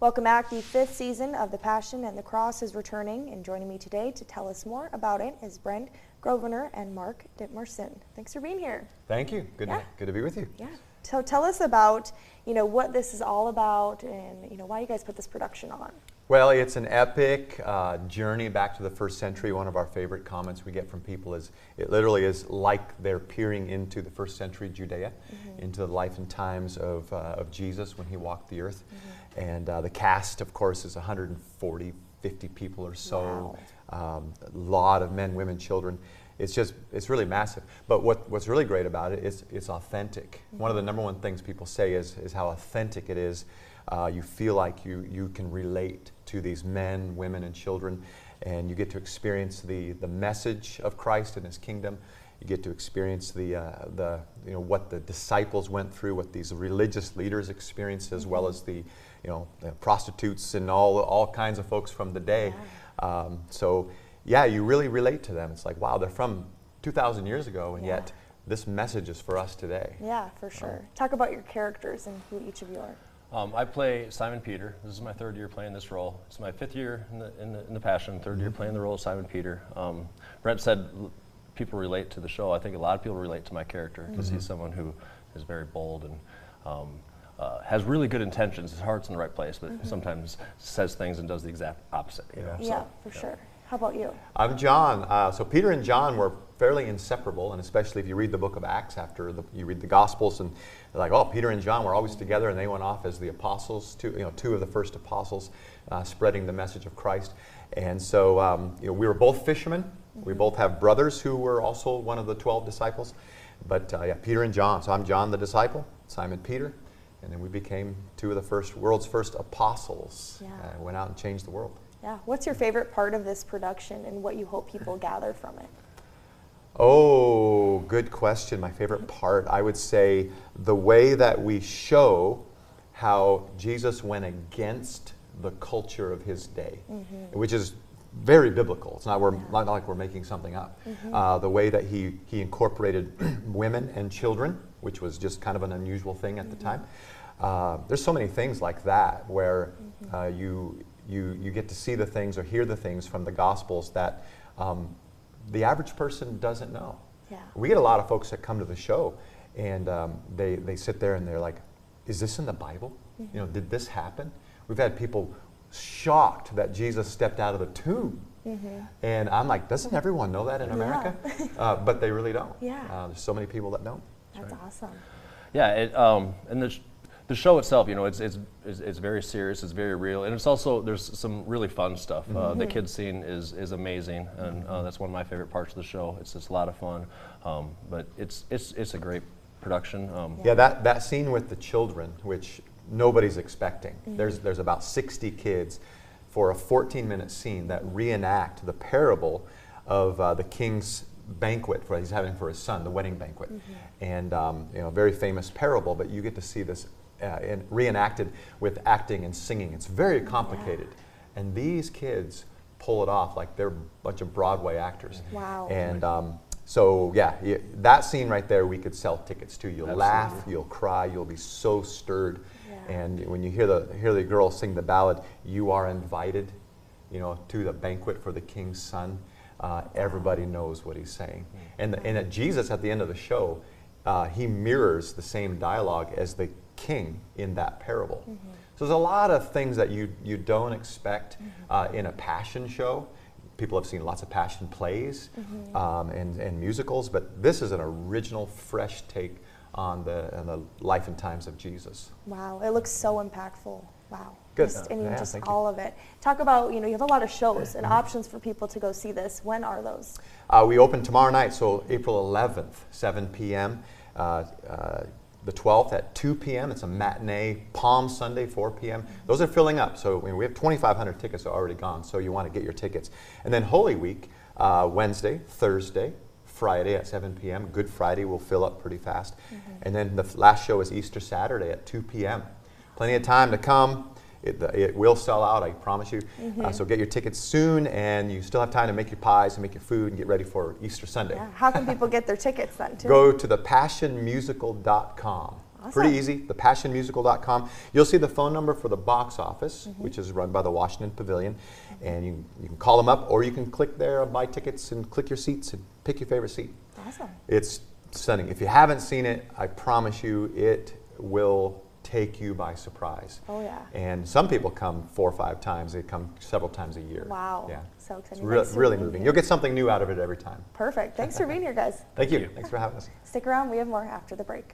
Welcome back. The 5th season of The Passion and the Cross is returning, and joining me today to tell us more about it is Brent Grosvenor and Mark Dittmerson. Thanks for being here. Thank you. Good to be with you. Yeah. So tell us about, what this is all about and, why you guys put this production on. Well, it's an epic journey back to the first century. One of our favorite comments we get from people is it literally is like they're peering into the first century Judea, into the life and times of Jesus when he walked the earth. And the cast, of course, is 140, 50 people or so. Wow. A lot of men, women, children. It's really massive. But what's really great about it is it's authentic. One of the number one things people say is how authentic it is. You feel like you can relate to these men, women, and children, and you get to experience the message of Christ and his kingdom. You get to experience what the disciples went through, what these religious leaders experienced, as well as the prostitutes and all kinds of folks from the day. Yeah. You really relate to them. It's like, wow, they're from 2,000 years ago, and yet this message is for us today. Yeah, for sure. Talk about your characters and who each of you are. I play Simon Peter. This is my 3rd year playing this role. It's my 5th year in the Passion, 3rd year playing the role of Simon Peter. Brent said people relate to the show. I think a lot of people relate to my character because he's someone who is very bold and has really good intentions. His heart's in the right place, but sometimes says things and does the exact opposite. For sure. How about you? I'm John. So Peter and John were fairly inseparable, and especially if you read the book of Acts after you read the Gospels, and they're like, oh, Peter and John were always together, and they went off as the apostles, two of the first apostles, spreading the message of Christ. And so we were both fishermen. We both have brothers who were also one of the 12 disciples. But Peter and John. So I'm John the disciple, Simon Peter, and then we became two of the world's first apostles. Went out and changed the world. Yeah. What's your favorite part of this production and what you hope people gather from it? Oh, good question. My favorite part, I would say the way that we show how Jesus went against the culture of his day, which is very biblical. It's not like we're making something up. The way that he incorporated women and children, which was just kind of an unusual thing at the time. There's so many things like that where you get to see the things or hear the things from the Gospels that the average person doesn't know. Yeah. We get a lot of folks that come to the show and they sit there and they're like, is this in the Bible? Did this happen? We've had people shocked that Jesus stepped out of the tomb. And I'm like, doesn't everyone know that in America? But they really don't. There's so many people that don't. That's awesome. Yeah, and the show itself, it's very serious, it's very real, and it's also, there's some really fun stuff. The kids scene is amazing, and that's one of my favorite parts of the show. It's just a lot of fun, but it's a great production. That scene with the children, which nobody's expecting. There's about 60 kids for a 14-minute scene that reenact the parable of the king's banquet he's having for his son, the wedding banquet, and very famous parable. But you get to see this reenacted with acting and singing. It's very complicated, and these kids pull it off like they're a bunch of Broadway actors. Wow! And that scene right there, we could sell tickets to. You'll laugh, you'll cry, you'll be so stirred. And when you hear the girl sing the ballad, "You are invited," to the banquet for the king's son. Everybody knows what he's saying. And at Jesus, at the end of the show, he mirrors the same dialogue as the king in that parable. So there's a lot of things that you don't expect in a passion show. People have seen lots of passion plays and musicals, but this is an original, fresh take on the life and times of Jesus. Wow, it looks so impactful. Wow. Good. Just all of it. Talk about, you have a lot of shows and options for people to go see this. When are those? We open tomorrow night, so April 11th, 7 p.m. The 12th at 2 p.m. It's a matinee. Palm Sunday, 4 p.m. Those are filling up. So we have 2,500 tickets are already gone, so you want to get your tickets. And then Holy Week, Wednesday, Thursday, Friday at 7 p.m. Good Friday will fill up pretty fast. And then the last show is Easter Saturday at 2 p.m. Plenty of time to come. It will sell out, I promise you. So get your tickets soon, and you still have time to make your pies and make your food and get ready for Easter Sunday. Yeah. How can people get their tickets then, too? Go to thepassionmusical.com. Awesome. Pretty easy, thepassionmusical.com. You'll see the phone number for the box office, which is run by the Washington Pavilion. And you can call them up, or you can click there, buy tickets, and click your seats and pick your favorite seat. Awesome. It's stunning. If you haven't seen it, I promise you it will take you by surprise. Oh, yeah. And some people come 4 or 5 times. They come several times a year. Wow. Yeah. So exciting. It's Thanks for really being moving. here. You'll get something new out of it every time. Perfect. Thanks for being here, guys. Thank you. you. Thanks for having us. Stick around. We have more after the break.